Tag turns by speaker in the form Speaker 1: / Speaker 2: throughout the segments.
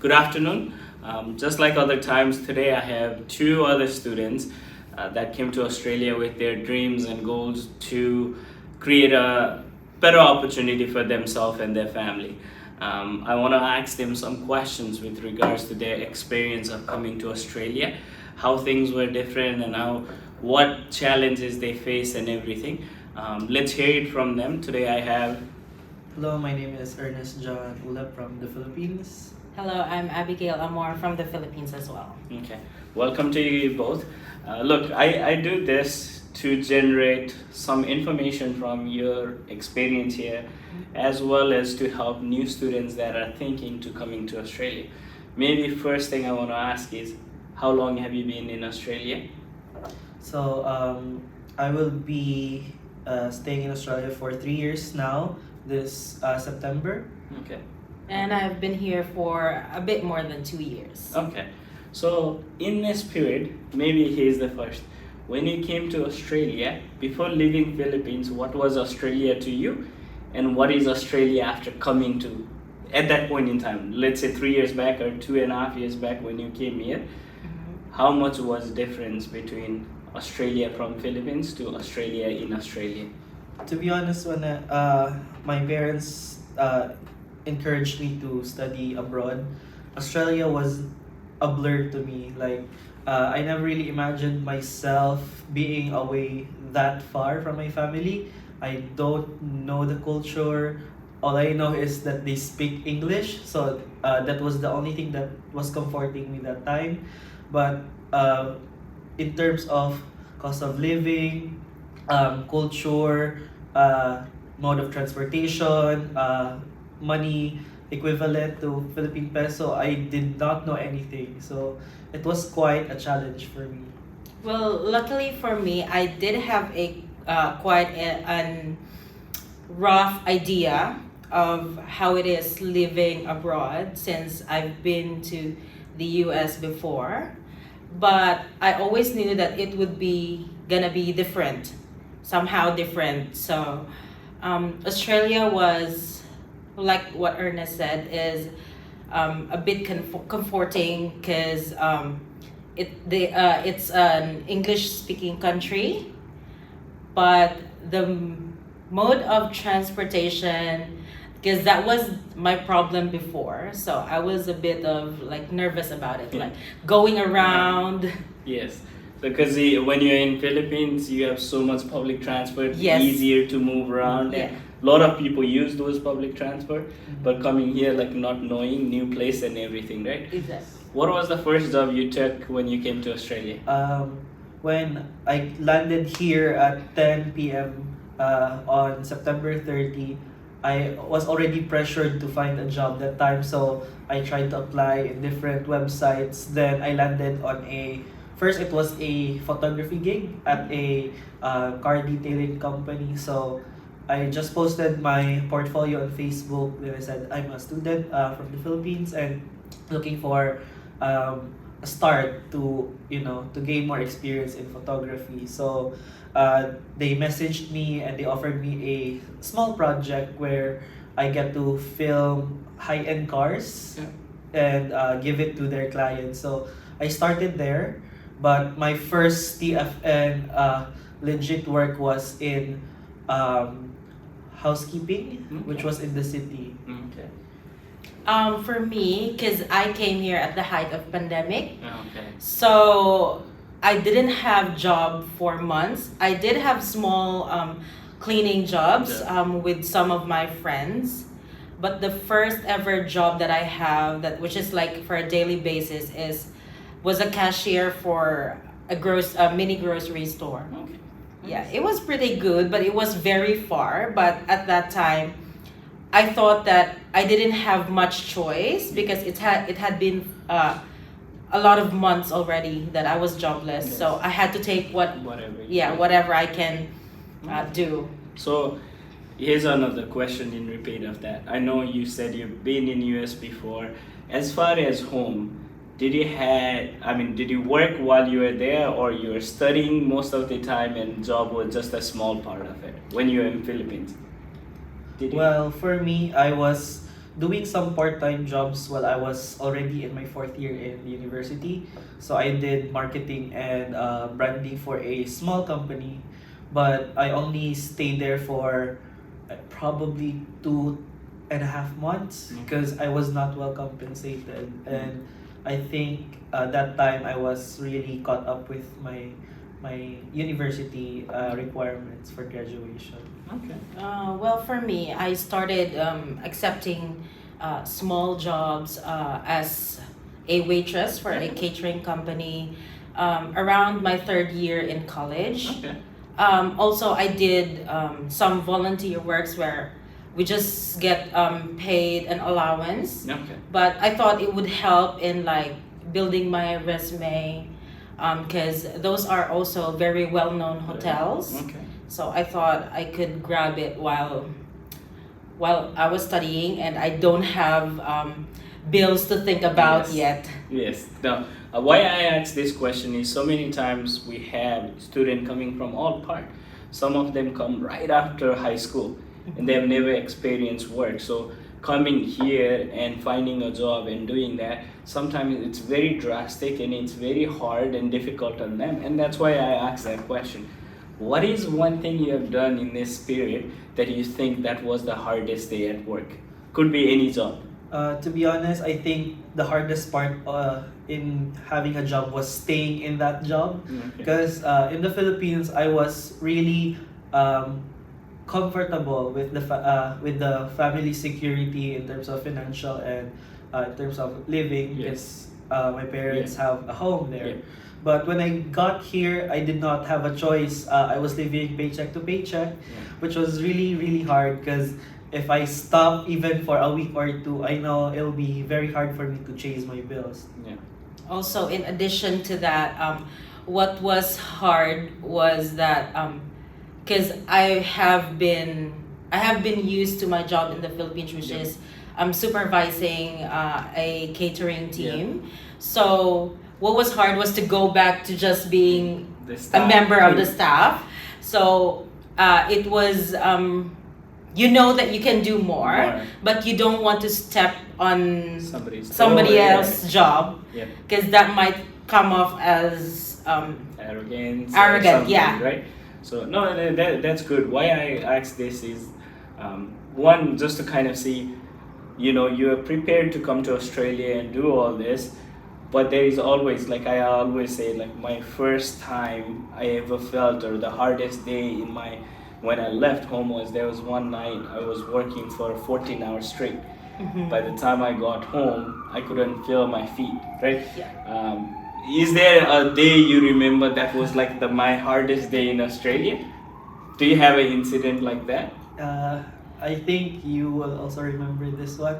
Speaker 1: Good afternoon. Just like other times, today I have two other students that came to Australia with their dreams and goals to create a better opportunity for themselves and their family. I want to ask them some questions with regards to their experience of coming to Australia, how things were different, and what challenges they face and everything. Let's hear it from them. Today I have.
Speaker 2: Hello, my name is Ernest John Ulap from the Philippines.
Speaker 3: Hello, I'm Abigail Amor from the Philippines as well.
Speaker 1: Okay, welcome to you both. Look, I do this to generate some information from your experience here, as well as to help new students that are thinking to coming to Australia. Maybe first thing I want to ask is, how long have you been in Australia?
Speaker 2: So, I will be staying in Australia for 3 years now, this September.
Speaker 1: Okay.
Speaker 3: And I've been here for a bit more than 2 years.
Speaker 1: Okay. So in this period, maybe here's the first. When you came to Australia, before leaving Philippines, what was Australia to you? And what is Australia after coming to, at that point in time, let's say 3 years back or 2.5 years back when you came here, how much was the difference between Australia from Philippines to Australia in Australia?
Speaker 2: To be honest, when my parents encouraged me to study abroad, Australia was a blur to me. Like, I never really imagined myself being away that far from my family. I don't know the culture. All I know is that they speak English, so that was the only thing that was comforting me that time. But in terms of cost of living, culture, mode of transportation, money equivalent to Philippine peso, I did not know anything. So it was quite a challenge for me.
Speaker 3: Well, luckily for me, I did have a quite an rough idea of how it is living abroad since I've been to the US before. But I always knew that it would be gonna be different, somehow different. So Australia was, like what Ernest said, is a bit comforting because it's an English speaking country, but the mode of transportation, because that was my problem before, so I was a bit of like nervous about it, like going around.
Speaker 1: Yes, because when you're in Philippines, you have so much public transport,
Speaker 3: Yes.
Speaker 1: easier to move around.
Speaker 3: Yeah.
Speaker 1: And a lot of people use those public transport, but coming here, like not knowing new place and everything, right?
Speaker 3: Exactly.
Speaker 1: What was the first job you took when you came to Australia?
Speaker 2: When I landed here at 10 p.m. On September 30, I was already pressured to find a job that time, so I tried to apply in different websites. Then I landed on first it was a photography gig at a car detailing company. So I just posted my portfolio on Facebook. Then I said I'm a student from the Philippines and looking for a start to to gain more experience in photography. So they messaged me and they offered me a small project where I get to film high-end cars and give it to their clients. So I started there, but my first TFN legit work was in housekeeping, which was in the city.
Speaker 1: Okay.
Speaker 3: For me, because I came here at the height of pandemic,
Speaker 1: Okay.
Speaker 3: so I didn't have job for months. I did have small cleaning jobs with some of my friends, but the first ever job that I have which is like for a daily basis was a cashier for a mini grocery store.
Speaker 1: Okay.
Speaker 3: Yeah, it was pretty good, but it was very far. But at that time, I thought that I didn't have much choice because it had been a lot of months already that I was jobless.
Speaker 1: Yes.
Speaker 3: So I had to take
Speaker 1: Whatever.
Speaker 3: whatever I can do.
Speaker 1: So here's another question in repeat of that. I know you said you've been in US before. As far as home, did you work while you were there, or you were studying most of the time and job was just a small part of it when you were in Philippines?
Speaker 2: Well, for me, I was doing some part-time jobs while I was already in my fourth year in the university. So I did marketing and branding for a small company, but I only stayed there for probably 2.5 months
Speaker 1: Mm.
Speaker 2: because I was not well compensated, and I think that time I was really caught up with my university requirements for graduation.
Speaker 1: Okay.
Speaker 3: Well, for me, I started accepting small jobs as a waitress for a catering company around my third year in college.
Speaker 1: Okay.
Speaker 3: Also, I did some volunteer works where we just get paid an allowance,
Speaker 1: Okay.
Speaker 3: but I thought it would help in like building my resume because those are also very well-known hotels.
Speaker 1: Okay.
Speaker 3: So I thought I could grab it while I was studying and I don't have bills to think about
Speaker 1: Yes.
Speaker 3: yet.
Speaker 1: Yes. Now, why I ask this question is so many times we have students coming from all part. Some of them come right after high school and they have never experienced work. So coming here and finding a job and doing that, sometimes it's very drastic and it's very hard and difficult on them. And that's why I asked that question. What is one thing you have done in this period that you think that was the hardest day at work? Could be any job.
Speaker 2: To be honest, I think the hardest part in having a job was staying in that job,
Speaker 1: Okay.
Speaker 2: because in the Philippines I was really comfortable with with the family security in terms of financial and in terms of living, because my parents have a home there.
Speaker 1: Yeah.
Speaker 2: But when I got here, I did not have a choice. I was living paycheck to paycheck, which was really, really hard because if I stop even for a week or two, I know it'll be very hard for me to chase my bills.
Speaker 1: Yeah.
Speaker 3: Also, in addition to that, what was hard was that because I have been used to my job in the Philippines, which
Speaker 1: Yeah.
Speaker 3: is supervising a catering team. So what was hard was to go back to just being
Speaker 1: The
Speaker 3: a
Speaker 1: staff.
Speaker 3: member of the staff. So it was you know that you can do more, but you don't want to step on somebody else's job
Speaker 1: Yeah.
Speaker 3: because that might come off as
Speaker 1: Arrogance.
Speaker 3: Arrogant,
Speaker 1: or something,
Speaker 3: yeah.
Speaker 1: Right. So no, that's good. Why I ask this is, one, just to kind of see, you are prepared to come to Australia and do all this, but there is always, like I always say, like my first time I ever felt, or the hardest day when I left home was, there was one night I was working for 14 hours straight. By the time I got home, I couldn't feel my feet, right?
Speaker 3: Yeah.
Speaker 1: Is there a day you remember that was like my hardest day in Australia? Do you have an incident like that?
Speaker 2: I think you will also remember this one.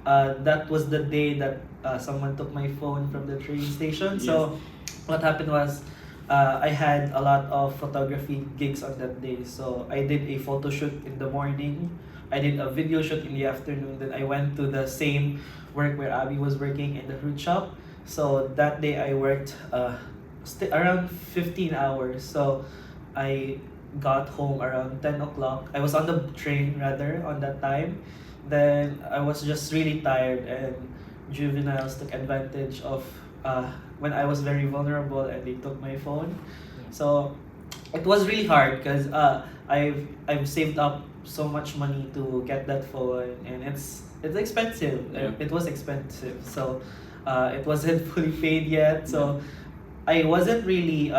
Speaker 2: That was the day that someone took my phone from the train station. So what happened was, I had a lot of photography gigs on that day. So I did a photo shoot in the morning. I did a video shoot in the afternoon. Then I went to the same work where Abby was working in the fruit shop. So that day I worked around 15 hours. So I got home around 10 o'clock. I was on the train rather on that time. Then I was just really tired, and juveniles took advantage of when I was very vulnerable, and they took my phone. So it was really hard because I've saved up so much money to get that phone, and it's expensive.
Speaker 1: Yeah.
Speaker 2: It was expensive, so it wasn't fully paid yet. So I wasn't really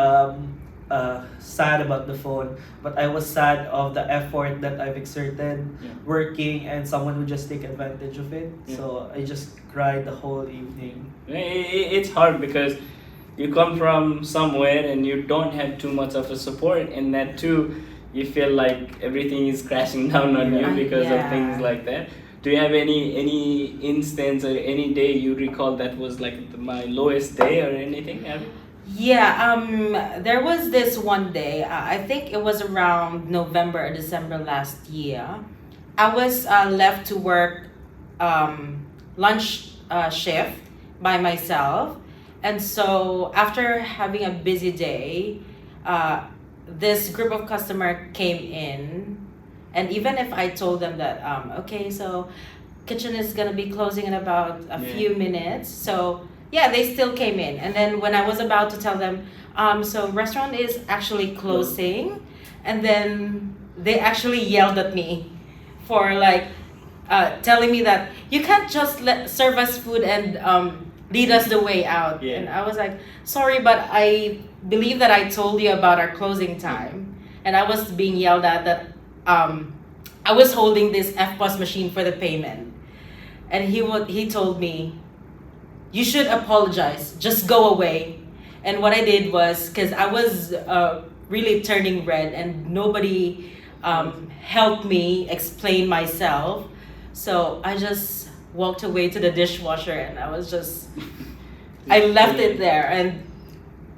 Speaker 2: sad about the phone, but I was sad of the effort that I've exerted working, and someone would just take advantage of it.
Speaker 1: Yeah.
Speaker 2: So I just cried the whole evening.
Speaker 1: It's hard because you come from somewhere and you don't have too much of a support, and that too, you feel like everything is crashing down on you because of things like that. Do you have any instance or any day you recall that was like my lowest day or anything, Abby?
Speaker 3: Yeah, there was this one day, I think it was around November or December last year. I was left to work lunch shift by myself. And so after having a busy day, this group of customer came in. And even if I told them that, okay, so kitchen is gonna be closing in about a
Speaker 1: Yeah.
Speaker 3: few minutes. So yeah, they still came in. And then when I was about to tell them, so restaurant is actually closing, and then they actually yelled at me for like telling me that you can't just serve us food and lead us the way out.
Speaker 1: Yeah.
Speaker 3: And I was like, sorry, but I believe that I told you about our closing time, and I was being yelled at that I was holding this FPOS machine for the payment, and he told me, you should apologize, just go away. And what I did was, because I was really turning red and nobody helped me explain myself, so I just walked away to the dishwasher, and I was just I left it there. And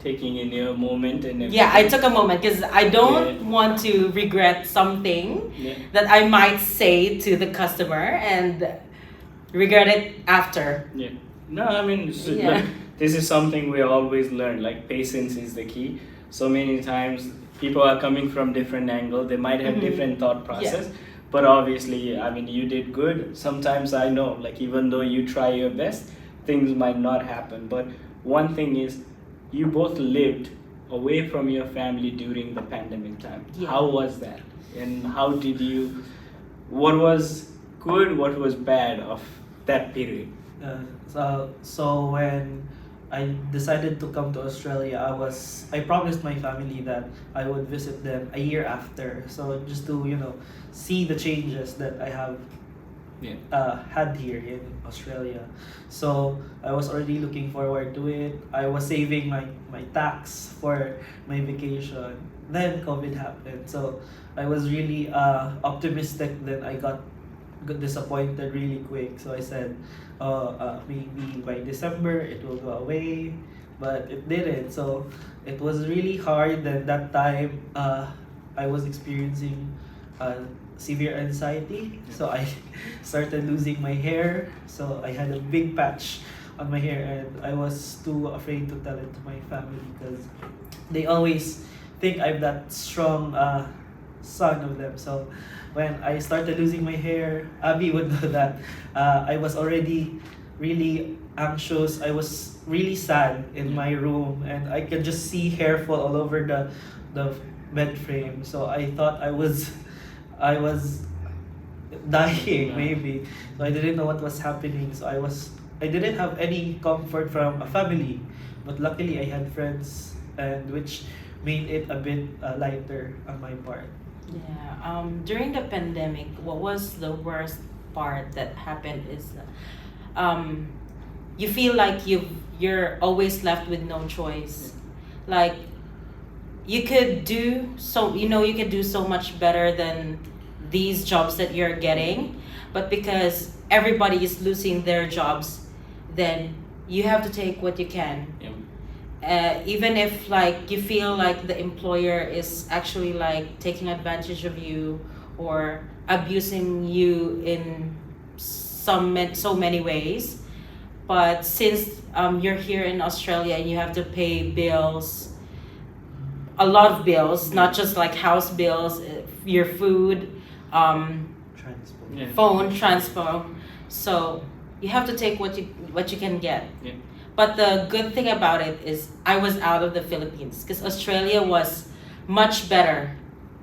Speaker 1: Taking in your moment and everything.
Speaker 3: yeah, I took a moment because I don't
Speaker 1: Yeah.
Speaker 3: want to regret something
Speaker 1: Yeah.
Speaker 3: that I might say to the customer and regret it after.
Speaker 1: Yeah. No, I mean,
Speaker 3: Yeah.
Speaker 1: look, this is something we always learn. Like, patience is the key. So many times, people are coming from different angle. They might have
Speaker 3: Mhm.
Speaker 1: different thought process. But obviously, I mean, you did good. Sometimes I know, like, even though you try your best, things might not happen. But one thing is, you both lived away from your family during the pandemic time.
Speaker 3: Yeah.
Speaker 1: How was that? And how did you, what was good, what was bad of that period?
Speaker 2: So when I decided to come to Australia, I promised my family that I would visit them a year after. So just to see the changes that I have
Speaker 1: Yeah.
Speaker 2: had here in Australia. So I was already looking forward to it. I was saving my tax for my vacation. Then COVID happened. So I was really optimistic. Then I got disappointed really quick. So I said, maybe by December it will go away, but it didn't. So it was really hard. Then that time, I was experiencing severe anxiety. So I started losing my hair. So I had a big patch on my hair, and I was too afraid to tell it to my family because they always think I'm that strong son of them. So when I started losing my hair, Abby would know that I was already really anxious. I was really sad in my room, and I could just see hair fall all over the bed frame. So I thought I was dying maybe. So I didn't know what was happening. So I didn't have any comfort from a family, but luckily I had friends, and which made it a bit lighter on my part.
Speaker 3: Yeah. During the pandemic, what was the worst part that happened is, you feel like you're always left with no choice. Like, you could do you could do so much better than these jobs that you're getting, but because everybody is losing their jobs, then you have to take what you can. Even if like you feel like the employer is actually like taking advantage of you or abusing you in so many ways, but since you're here in Australia and you have to pay bills, a lot of bills, not just like house bills, your food,
Speaker 2: Transport.
Speaker 1: Yeah.
Speaker 3: phone, transport, so you have to take what you can get.
Speaker 1: Yeah.
Speaker 3: But the good thing about it is I was out of the Philippines because Australia was much better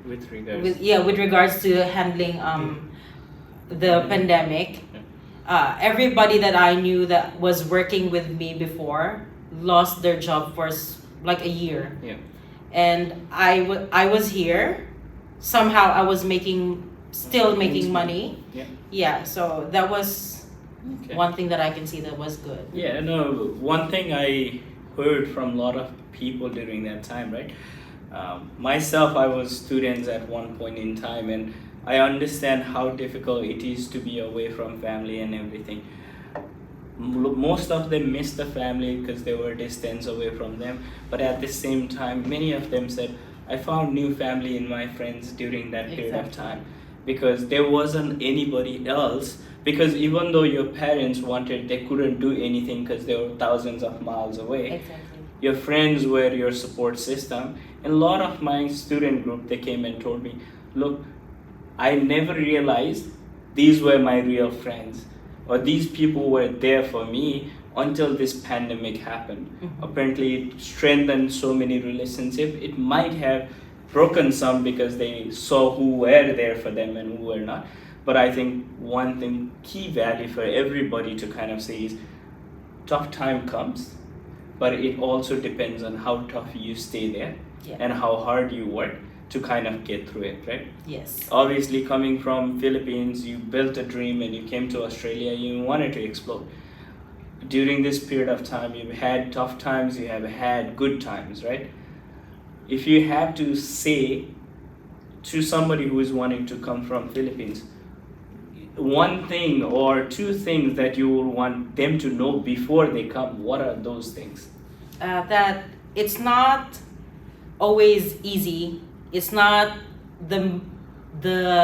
Speaker 1: With regards.
Speaker 3: with regards to handling the pandemic. Everybody that I knew that was working with me before lost their job for like a year.
Speaker 1: Yeah.
Speaker 3: And I was here. Somehow I was still making money.
Speaker 1: Yeah.
Speaker 3: Yeah, so that was
Speaker 1: Okay.
Speaker 3: one thing that I can see that was good.
Speaker 1: Yeah, no, one thing I heard from a lot of people during that time, right? Myself, I was students at one point in time, and I understand how difficult it is to be away from family and everything. Most of them missed the family because they were distance away from them, but at the same time, many of them said, I found new family in my friends during that period of
Speaker 3: Exactly.
Speaker 1: time, because there wasn't anybody else. Because even though your parents wanted, they couldn't do anything because they were thousands of miles away.
Speaker 3: Exactly.
Speaker 1: Your friends were your support system. And a lot of my student group, they came and told me, look, I never realized these were my real friends. or these people were there for me until this pandemic happened. Apparently, it strengthened so many relationships. It might have broken some because they saw who were there for them and who were not. But I think one thing, key value for everybody to kind of say is tough time comes, but it also depends on how tough you stay there and how hard you work to kind of get through it, right?
Speaker 3: Yes.
Speaker 1: Obviously, coming from Philippines, you built a dream and you came to Australia, you wanted to explore. During this period of time, you've had tough times, you have had good times, right? If you have to say to somebody who is wanting to come from Philippines, one thing or two things that you will want them to know before they come, what are those things?
Speaker 3: That it's not always easy. It's not the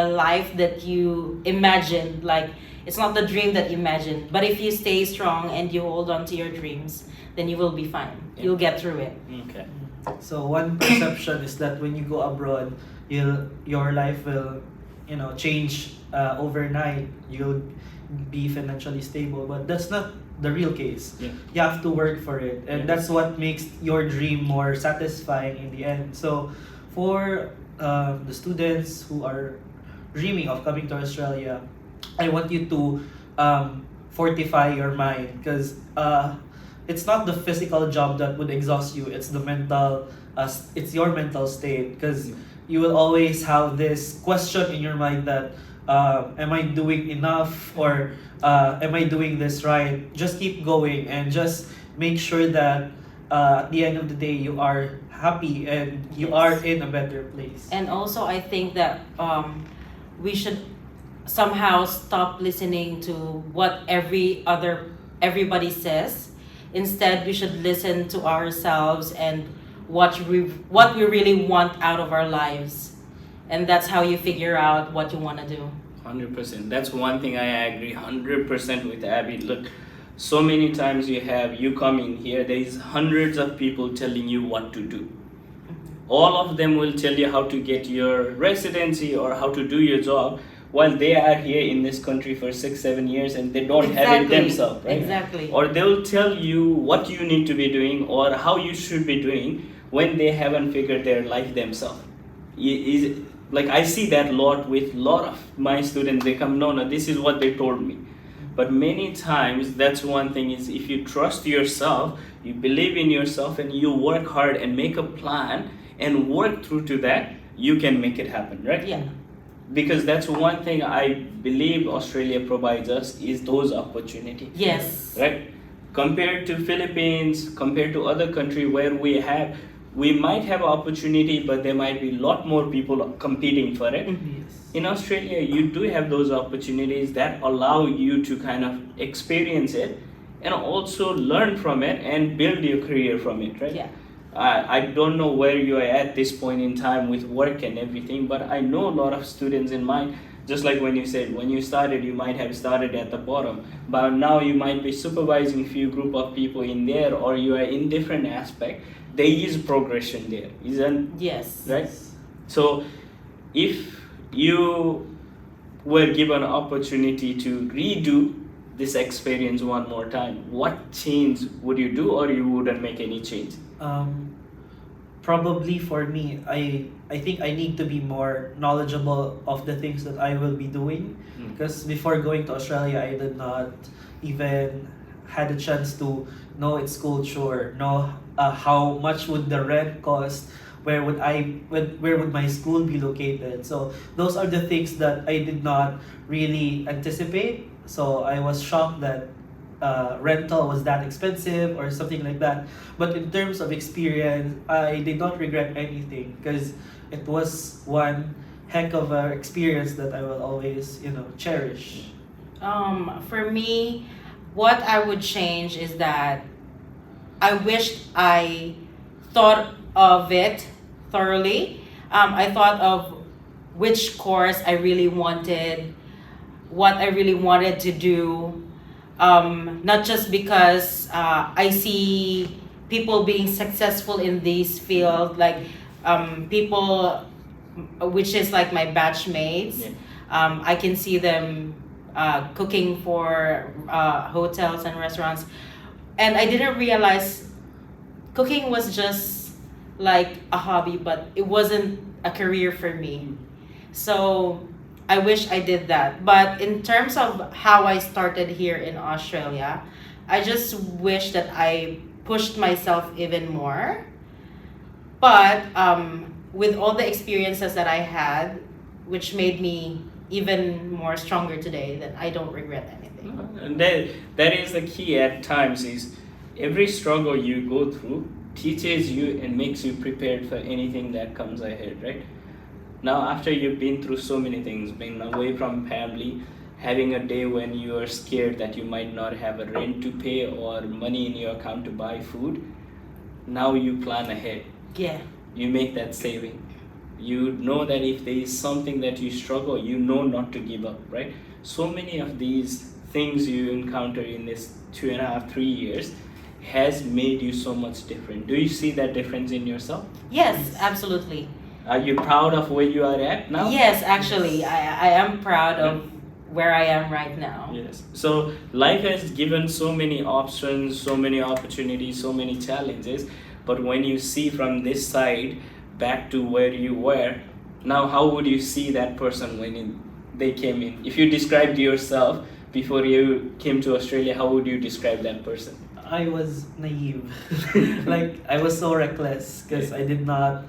Speaker 3: life that you imagined. Like, it's not the dream that you imagined. But if you stay strong and you hold on to your dreams, then you will be fine. You'll get through it.
Speaker 1: Okay.
Speaker 2: So one perception is that when you go abroad, your life will, change overnight. You'll be financially stable, but that's not the real case.
Speaker 1: Yeah.
Speaker 2: You have to work for it, and that's what makes your dream more satisfying in the end. So, for the students who are dreaming of coming to Australia, I want you to fortify your mind, because it's not the physical job that would exhaust you. It's the mental. It's your mental state, because you will always have this question in your mind that am I doing enough, or am I doing this right? Just keep going and just make sure that at the end of the day you are happy and you are in a better place.
Speaker 3: And also, I think that we should somehow stop listening to what everybody says. Instead, we should listen to ourselves and what we really want out of our lives, and that's how you figure out what you want to do.
Speaker 1: 100%. That's one thing I agree 100% with Abby. Look, so many times you come in here, there's hundreds of people telling you what to do. All of them will tell you how to get your residency or how to do your job, while they are here in this country for 6-7 years and they don't have it themselves, right?
Speaker 3: Exactly.
Speaker 1: Or they'll tell you what you need to be doing or how you should be doing when they haven't figured their life themselves. Like, I see that a lot with a lot of my students. They come, no, this is what they told me. But many times, that's one thing, is if you trust yourself, you believe in yourself, and you work hard and make a plan and work through to that, you can make it happen, right?
Speaker 3: Yeah.
Speaker 1: Because that's one thing I believe Australia provides us, is those opportunities.
Speaker 3: Yes.
Speaker 1: Right? Compared to Philippines, compared to other country where we might have opportunity, but there might be a lot more people competing for it.
Speaker 2: Yes.
Speaker 1: In Australia, you do have those opportunities that allow you to kind of experience it and also learn from it and build your career from it, right?
Speaker 3: Yeah.
Speaker 1: I don't know where you are at this point in time with work and everything, but I know a lot of students in mind, just like when you said, when you started, you might have started at the bottom, but now you might be supervising few group of people in there, or you are in different aspect. There is progression there, isn't?
Speaker 3: Yes.
Speaker 1: Right? So if you were given an opportunity to redo this experience one more time, what change would you do, or you wouldn't make any change?
Speaker 2: Probably for me, I think I need to be more knowledgeable of the things that I will be doing, because before going to Australia, I did not even had a chance to know its culture, know how much would the rent cost, where would my school be located. So those are the things that I did not really anticipate. So I was shocked that rental was that expensive or something like that. But in terms of experience, I did not regret anything, because it was one heck of an experience that I will always, cherish.
Speaker 3: For me, what I would change is that I wished I thought of it thoroughly. I thought of which course I really wanted, what I really wanted to do. Not just because I see people being successful in this field, like people which is like my batchmates.
Speaker 1: Yeah.
Speaker 3: I can see them cooking for hotels and restaurants, and I didn't realize cooking was just like a hobby, but it wasn't a career for me. So I wish I did that. But in terms of how I started here in Australia, I just wish that I pushed myself even more. But with all the experiences that I had, which made me even more stronger today, then I don't regret anything.
Speaker 1: And that is the key at times is every struggle you go through teaches you and makes you prepared for anything that comes ahead, right? Now, after you've been through so many things, being away from family, having a day when you are scared that you might not have a rent to pay or money in your account to buy food, now you plan ahead.
Speaker 3: Yeah.
Speaker 1: You make that saving. You know that if there is something that you struggle, you know not to give up, right? So many of these things you encounter in this 2.5, 3 years has made you so much different. Do you see that difference in yourself?
Speaker 3: Yes, absolutely.
Speaker 1: Are you proud of where you are at now?
Speaker 3: Yes, actually, I am proud of where I am right now.
Speaker 1: Yes. So life has given so many options, so many opportunities, so many challenges. But when you see from this side back to where you were, now how would you see that person when they came in? If you described yourself before you came to Australia, how would you describe that person?
Speaker 2: I was naive. Like, I was so reckless because I did not,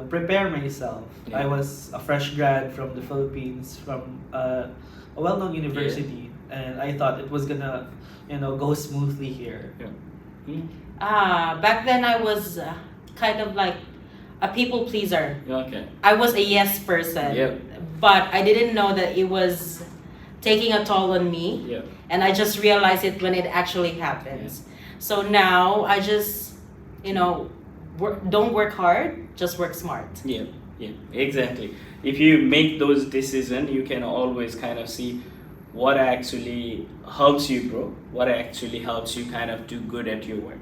Speaker 2: prepare myself.
Speaker 1: Yeah.
Speaker 2: I was a fresh grad from the Philippines, from a well-known university, and I thought it was gonna, go smoothly here.
Speaker 1: Yeah.
Speaker 3: Back then I was kind of like a people pleaser.
Speaker 1: Okay.
Speaker 3: I was a yes person.
Speaker 1: Yep.
Speaker 3: But I didn't know that it was taking a toll on me.
Speaker 1: Yeah.
Speaker 3: And I just realized it when it actually happens. So now I just, don't work hard, just work smart.
Speaker 1: Yeah, exactly. If you make those decisions, you can always kind of see what actually helps you grow, what actually helps you kind of do good at your work.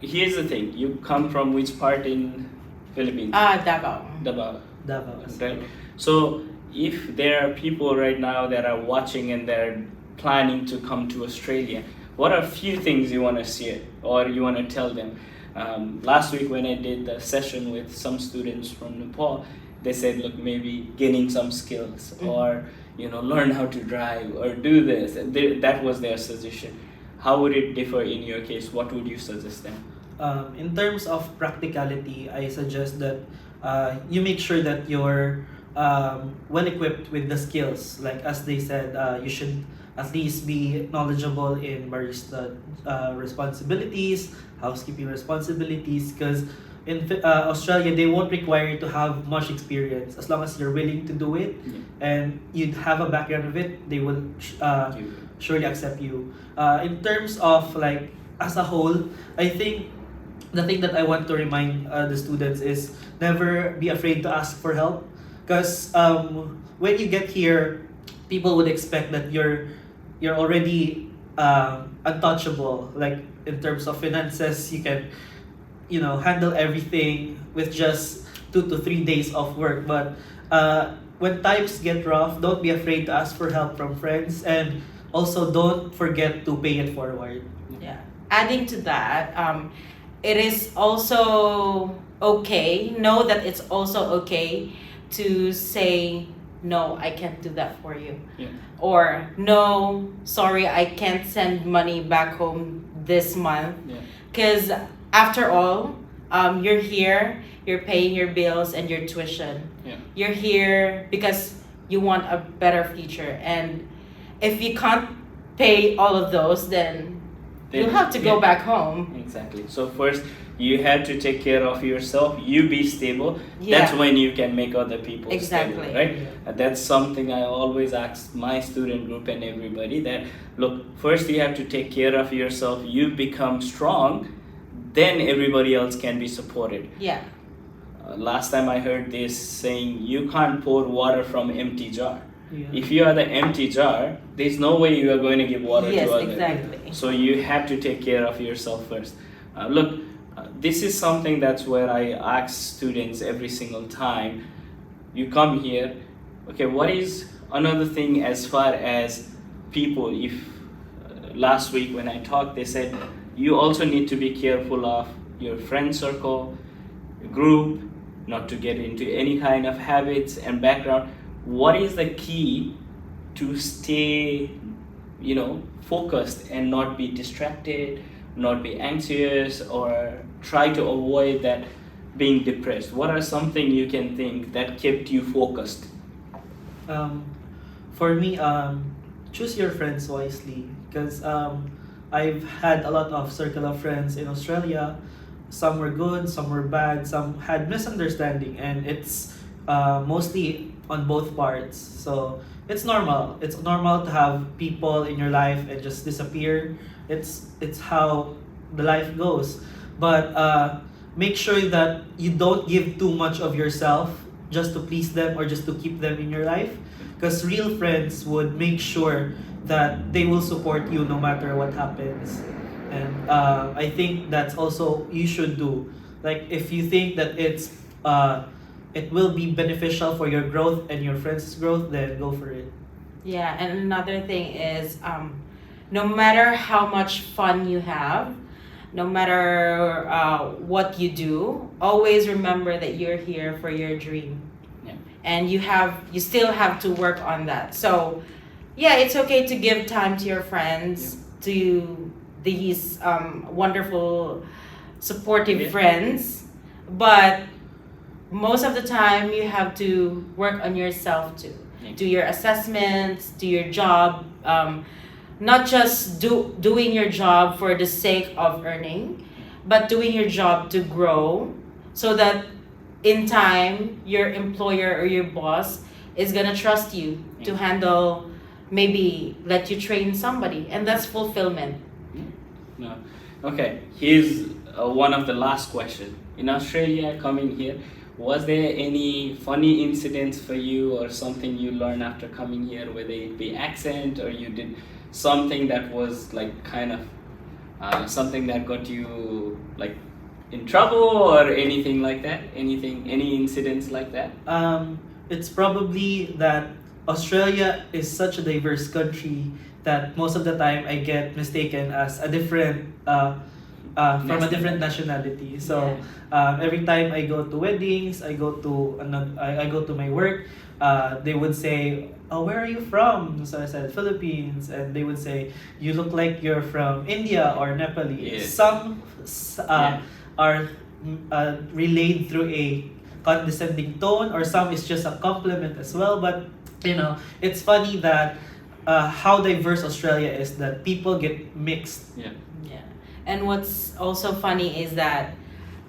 Speaker 1: Here's the thing: you come from which part in Philippines?
Speaker 3: Davao.
Speaker 1: Davao.
Speaker 2: Davao.
Speaker 1: Right. So if there are people right now that are watching and they're planning to come to Australia, what are a few things you want to share or you want to tell them? Last week when I did the session with some students from Nepal, they said, look, maybe gaining some skills or, learn how to drive or do this. That was their suggestion. How would it differ in your case? What would you suggest them?
Speaker 2: In terms of practicality, I suggest that you make sure that you're well equipped with the skills. Like as they said, you should at least be knowledgeable in barista responsibilities, housekeeping responsibilities, because in Australia they won't require you to have much experience as long as you're willing to do it and you have a background of it. They will surely accept you. In terms of like as a whole, I think the thing that I want to remind the students is never be afraid to ask for help, because when you get here, people would expect that you're already untouchable. Like in terms of finances, you can handle everything with just 2 to 3 days of work. But when times get rough, don't be afraid to ask for help from friends, and also don't forget to pay it forward.
Speaker 3: Yeah. Adding to that, it is also okay. Know that it's also okay to say no, I can't do that for you.
Speaker 1: Yeah.
Speaker 3: Or no, sorry, I can't send money back home this month. Because after all, you're here, you're paying your bills and your tuition.
Speaker 1: Yeah.
Speaker 3: You're here because you want a better future. And if you can't pay all of those, then you have to go back home.
Speaker 1: Exactly. So first, you have to take care of yourself. You be stable.
Speaker 3: Yeah.
Speaker 1: That's when you can make other people
Speaker 3: Exactly.
Speaker 1: stable, right? That's something I always ask my student group and everybody that, look, first you have to take care of yourself. You become strong, then everybody else can be supported.
Speaker 3: Yeah.
Speaker 1: Last time I heard this saying, you can't pour water from empty jar.
Speaker 2: Yeah.
Speaker 1: If you are the empty jar, there's no way you are going to give water
Speaker 3: Yes,
Speaker 1: to others.
Speaker 3: exactly.
Speaker 1: So you have to take care of yourself first. Look, this is something that's where I ask students every single time you come here, okay, what is another thing as far as people, if last week when I talked, they said you also need to be careful of your friend circle, group, not to get into any kind of habits and background. What is the key to stay, focused and not be distracted, not be anxious, or try to avoid that being depressed? What are something you can think that kept you focused?
Speaker 2: For me, choose your friends wisely, because I've had a lot of circle of friends in Australia. Some were good, some were bad, some had misunderstanding, and it's mostly on both parts. So it's normal. It's normal to have people in your life and just disappear. It's how the life goes. But make sure that you don't give too much of yourself just to please them or just to keep them in your life. Because real friends would make sure that they will support you no matter what happens. And I think that's also you should do. Like if you think that it will be beneficial for your growth and your friends' growth, then go for it.
Speaker 3: Yeah, and another thing is no matter how much fun you have, no matter what you do, always remember that you're here for your dream.
Speaker 1: Yeah.
Speaker 3: And you still have to work on that. So yeah, it's okay to give time to your friends, to these wonderful supportive friends, but most of the time you have to work on yourself too. Do your assessments, do your job, not just doing your job for the sake of earning, but doing your job to grow, so that in time your employer or your boss is gonna trust you to handle, maybe let you train somebody, and that's fulfillment.
Speaker 1: No. Okay, here's one of the last questions. In Australia, coming here, was there any funny incidents for you or something you learned after coming here, whether it be accent or you did something that was like kind of something that got you like in trouble or anything like that? Any incidents like that?
Speaker 2: It's probably that Australia is such a diverse country that most of the time I get mistaken as a different from a different nationality. So every time I go to weddings, I go to my work, they would say, "Oh, where are you from?" So I said Philippines, and they would say, "You look like you're from India or Nepali."
Speaker 1: Yes.
Speaker 2: Some are relayed through a condescending tone, or some is just a compliment as well. But it's funny that how diverse Australia is, that people get mixed.
Speaker 1: Yeah.
Speaker 3: Yeah. And what's also funny is that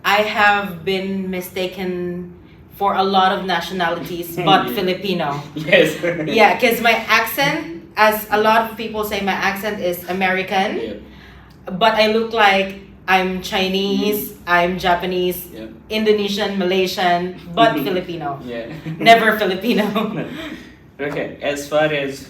Speaker 3: I have been mistaken for a lot of nationalities but Filipino.
Speaker 1: Yes.
Speaker 3: Yeah, because my accent, as a lot of people say, my accent is American,
Speaker 1: Yeah.
Speaker 3: but I look like I'm Chinese, I'm Japanese,
Speaker 1: Yeah.
Speaker 3: Indonesian, Malaysian, but Filipino.
Speaker 1: Yeah.
Speaker 3: Never Filipino.
Speaker 1: Okay, as far as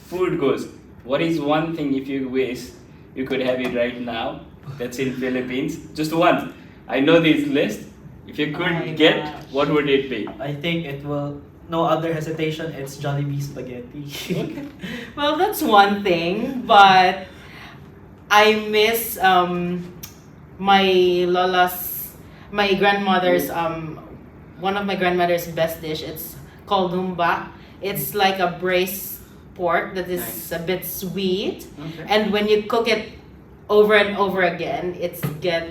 Speaker 1: food goes, what is one thing if you wish you could have it right now that's in Philippines? Just one. I know this list. If you
Speaker 3: Oh my
Speaker 1: could get,
Speaker 3: gosh.
Speaker 1: what would it be?
Speaker 2: I think it will. No other hesitation. It's Jollibee spaghetti.
Speaker 3: Well, that's one thing, but I miss my grandmother's one of my grandmother's best dish. It's called humba. It's like a braised pork that is
Speaker 1: Nice.
Speaker 3: a bit sweet,
Speaker 1: Okay.
Speaker 3: and when you cook it over and over again, it's get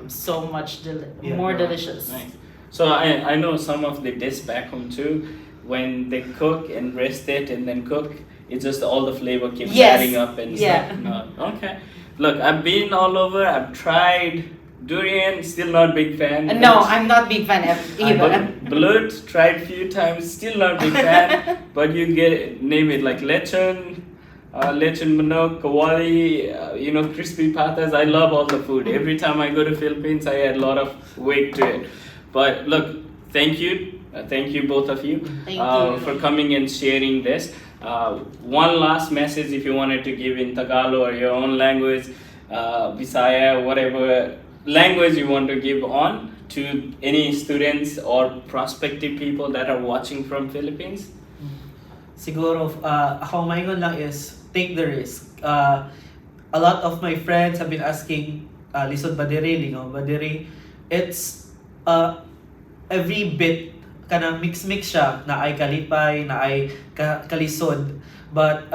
Speaker 3: so much more
Speaker 2: Yeah.
Speaker 3: delicious.
Speaker 1: Nice. So I know some of the dish back home too. When they cook and rest it and then cook, it's just all the flavor keeps
Speaker 3: Yes.
Speaker 1: adding up and
Speaker 3: Yeah.
Speaker 1: stuff. No. Okay. Look, I've been all over. I've tried durian. Still not big fan.
Speaker 3: No, I'm not big fan of either.
Speaker 1: Blood tried few times. Still not big fan. But you get name it like lechon. Lechon manok, kawali, crispy patas. I love all the food. Every time I go to Philippines, I add a lot of weight to it. But look, thank you both of you,
Speaker 3: Thank you.
Speaker 1: for coming and sharing this. One last message, if you wanted to give in Tagalog or your own language, Bisaya, whatever language you want to give on to any students or prospective people that are watching from Philippines.
Speaker 2: siguro, ako maingon lang is take the risk. A lot of my friends have been asking, lisod ba diri, lingaw ba diri? It's every bit kanang mix siya, na ay kalipay, na ay kalisod. But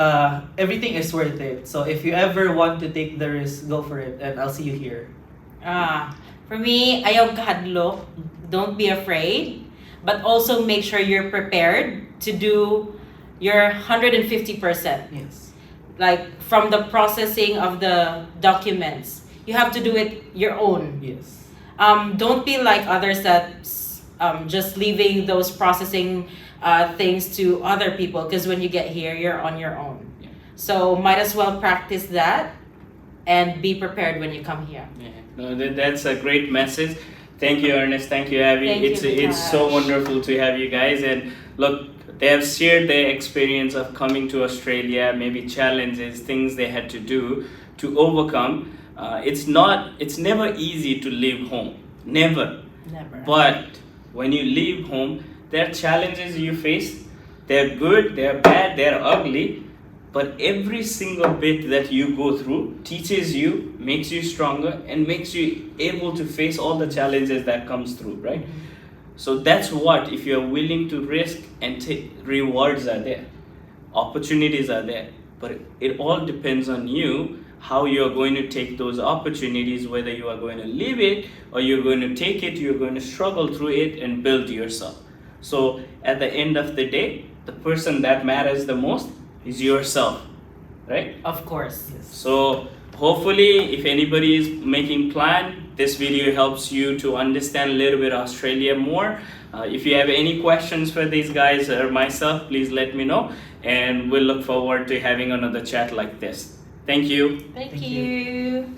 Speaker 2: everything is worth it. So if you ever want to take the risk, go for it, and I'll see you here.
Speaker 3: For me, ayaw kahadlok. Don't be afraid, but also make sure you're prepared to do your 150%.
Speaker 2: Yes.
Speaker 3: Like from the processing of the documents, you have to do it your own.
Speaker 2: Yes.
Speaker 3: Don't be like others that just leaving those processing things to other people, because when you get here, you're on your own.
Speaker 1: Yeah.
Speaker 3: So might as well practice that and be prepared when you come here.
Speaker 1: Yeah. No, that's a great message. Thank you, Ernest. Thank you, Abby.
Speaker 3: Thank you,
Speaker 1: It's so
Speaker 3: Vikash.
Speaker 1: wonderful to have you guys. And look, they have shared their experience of coming to Australia, maybe challenges, things they had to do to overcome. It's never easy to leave home. Never.
Speaker 3: Never.
Speaker 1: But when you leave home, there are challenges you face. They're good, they're bad, they're ugly. But every single bit that you go through teaches you, makes you stronger, and makes you able to face all the challenges that comes through, right? So that's what, if you're willing to risk and take, rewards are there, opportunities are there. But it all depends on you, how you're going to take those opportunities, whether you are going to leave it or you're going to take it, you're going to struggle through it and build yourself. So at the end of the day, the person that matters the most is yourself, right?
Speaker 3: Of course.
Speaker 1: So hopefully, if anybody is making plan, this video helps you to understand a little bit Australia more. If you have any questions for these guys or myself, please let me know, and we'll look forward to having another chat like this. Thank you.
Speaker 3: Thank
Speaker 2: Thank
Speaker 3: you.